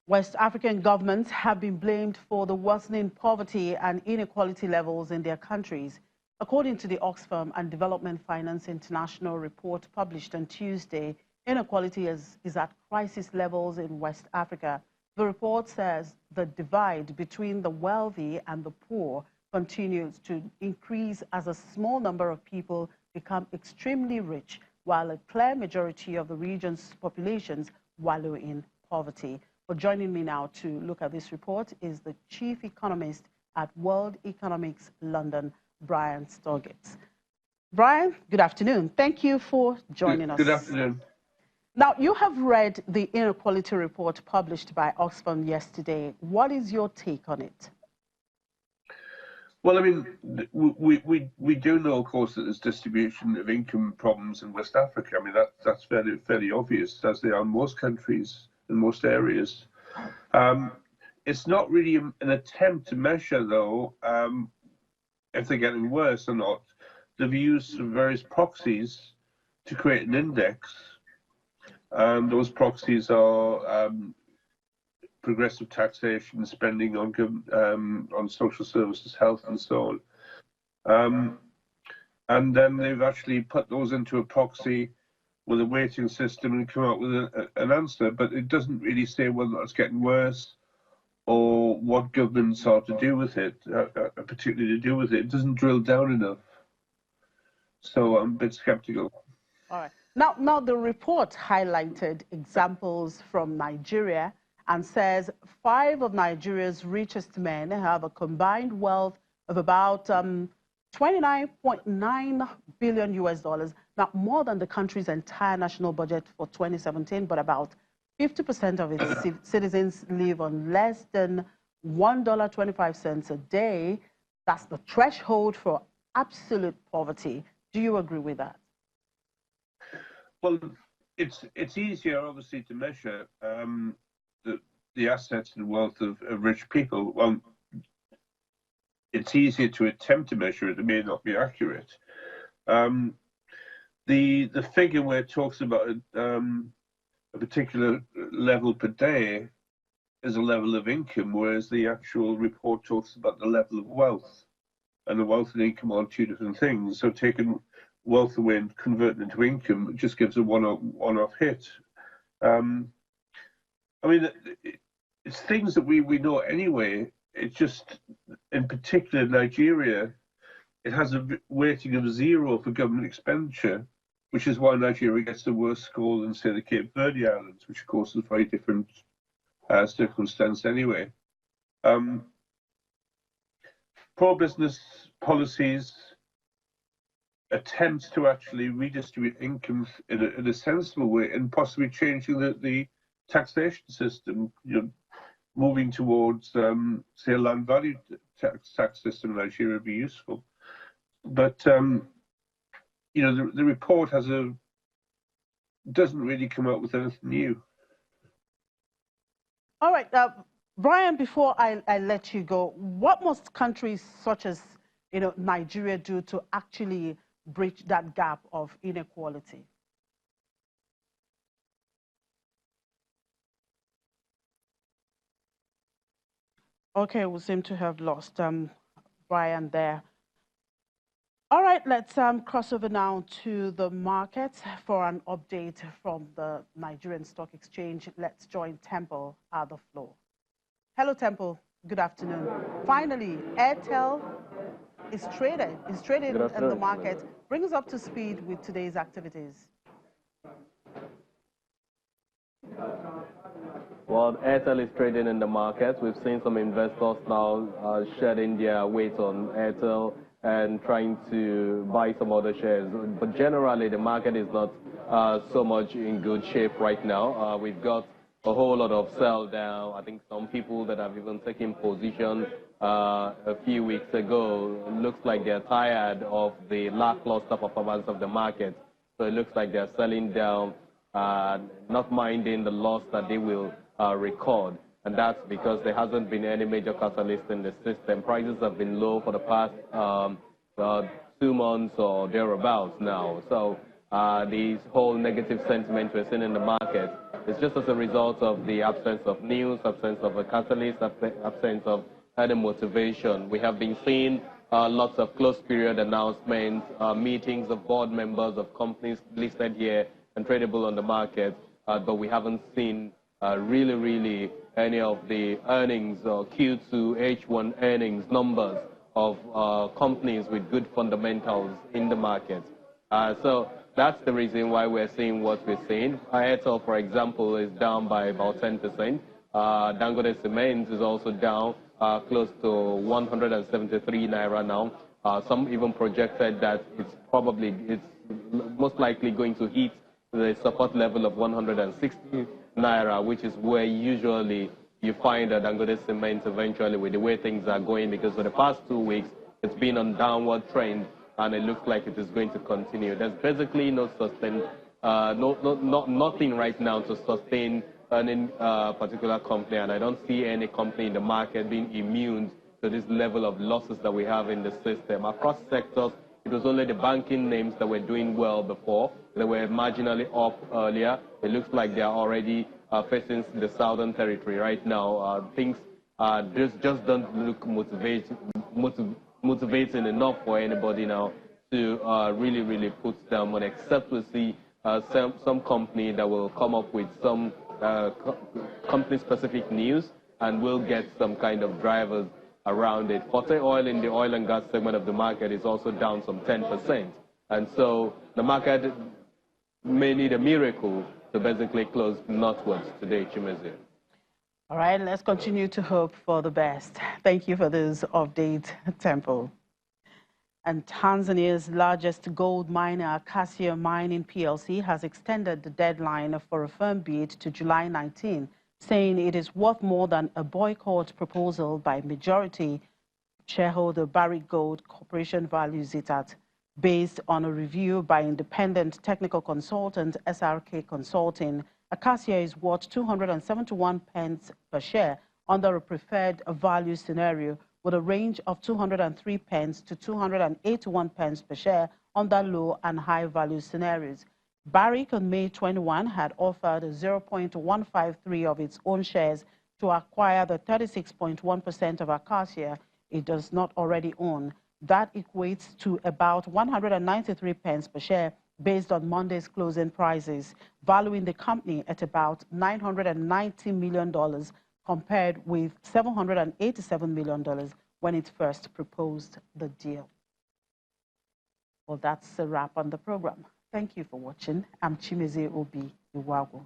West African governments have been blamed for the worsening poverty and inequality levels in their countries. According to the Oxfam and Development Finance International report published on Tuesday, inequality is at crisis levels in West Africa. The report says the divide between the wealthy and the poor continues to increase as a small number of people become extremely rich, while a clear majority of the region's populations wallow in poverty. But joining me now to look at this report is the chief economist at World Economics London, Brian Sturgis. Brian, good afternoon. Thank you for joining us. Good afternoon. Now, you have read the inequality report published by Oxfam yesterday. What is your take on it? Well, I mean, we do know, of course, that there's distribution of income problems in West Africa. I mean, that's fairly obvious, as they are in most countries, in most areas. It's not really an attempt to measure, though, if they're getting worse or not. They've used various proxies to create an index. Those proxies are progressive taxation, spending on social services, health, and so on. And then they've actually put those into a proxy with a weighting system and come out with an answer, but it doesn't really say whether it's getting worse or what governments are to do with it, particularly to do with it. It doesn't drill down enough. So I'm a bit skeptical. All right. Now the report highlighted examples from Nigeria and says 5 of Nigeria's richest men have a combined wealth of about 29.9 billion US dollars, not more than the country's entire national budget for 2017, but about 50% of its citizens live on less than $1.25 a day. That's the threshold for absolute poverty. Do you agree with that? Well, it's easier, obviously, to measure the assets and wealth of rich people. Well, it's easier to attempt to measure it. It may not be accurate. The figure where it talks about a particular level per day is a level of income, whereas the actual report talks about the level of wealth. And the wealth and income are 2 different things. So taking wealth away and converting it into income, it just gives a one-off hit. I mean, it's things that we know anyway. It's just, in particular, Nigeria, it has a weighting of 0 for government expenditure, which is why Nigeria gets the worst score than, say, the Cape Verde Islands, which, of course, is a very different circumstance anyway. Pro-business policies, attempts to actually redistribute income in a sensible way and possibly changing the taxation system, moving towards, say, a land value tax system in Nigeria would be useful. But, the report doesn't really come up with anything new. All right. Brian, before I let you go, what must countries such as, Nigeria do to actually bridge that gap of inequality? Okay, we seem to have lost Brian there. All right, let's cross over now to the markets for an update from the Nigerian Stock Exchange. Let's join Temple at the floor. Hello, Temple. Good afternoon. Finally, Airtel is traded in the market. Bring us up to speed with today's activities. Well, Airtel is trading in the market. We've seen some investors now shedding their weight on Airtel and trying to buy some other shares. But generally, the market is not so much in good shape right now. We've got a whole lot of sell down. I think some people that have even taken position a few weeks ago, looks like they're tired of the lackluster performance of the market. So it looks like they're selling down, not minding the loss that they will record. And that's because there hasn't been any major catalyst in the system. Prices have been low for the past 2 months or thereabouts now. So these whole negative sentiment we're seeing in the market It's just as a result of the absence of news, absence of a catalyst, absence of any motivation. We have been seeing lots of close period announcements, meetings of board members of companies listed here and tradable on the market, but we haven't seen really any of the earnings or Q2, H1 earnings numbers of companies with good fundamentals in the market. So that's the reason why we're seeing what we're seeing. Airtel, for example, is down by about 10%. Dangote Cement is also down close to 173 naira now. Some even projected that it's most likely going to hit the support level of 160 naira, which is where usually you find a Dangote Cement eventually with the way things are going, because for the past 2 weeks, it's been on downward trend, and it looks like it is going to continue. There's basically no nothing right now to sustain any particular company, and I don't see any company in the market being immune to this level of losses that we have in the system. Across sectors, it was only the banking names that were doing well before. They were marginally up earlier. It looks like they are already facing the southern territory right now. Things just don't look motivating enough for anybody now to really put them on, except to see some company that will come up with some company-specific news and will get some kind of drivers around it. Forte Oil in the oil and gas segment of the market is also down some 10%. And so the market may need a miracle to basically close northwards today, Chimezie. All right, let's continue to hope for the best. Thank you for this update, Temple. And Tanzania's largest gold miner, Acacia Mining PLC, has extended the deadline for a firm bid to July 19, saying it is worth more than a boycott proposal by majority shareholder Barrick Gold Corporation values it at. Based on a review by independent technical consultant SRK Consulting, Acacia is worth 271 pence per share under a preferred value scenario, with a range of 203 pence to 281 pence per share under low and high value scenarios. Barrick on May 21 had offered 0.153 of its own shares to acquire the 36.1% of Acacia it does not already own. That equates to about 193 pence per share based on Monday's closing prices, valuing the company at about $990 million compared with $787 million when it first proposed the deal. Well, that's a wrap on the program. Thank you for watching. I'm Chimezie Obi Iwago.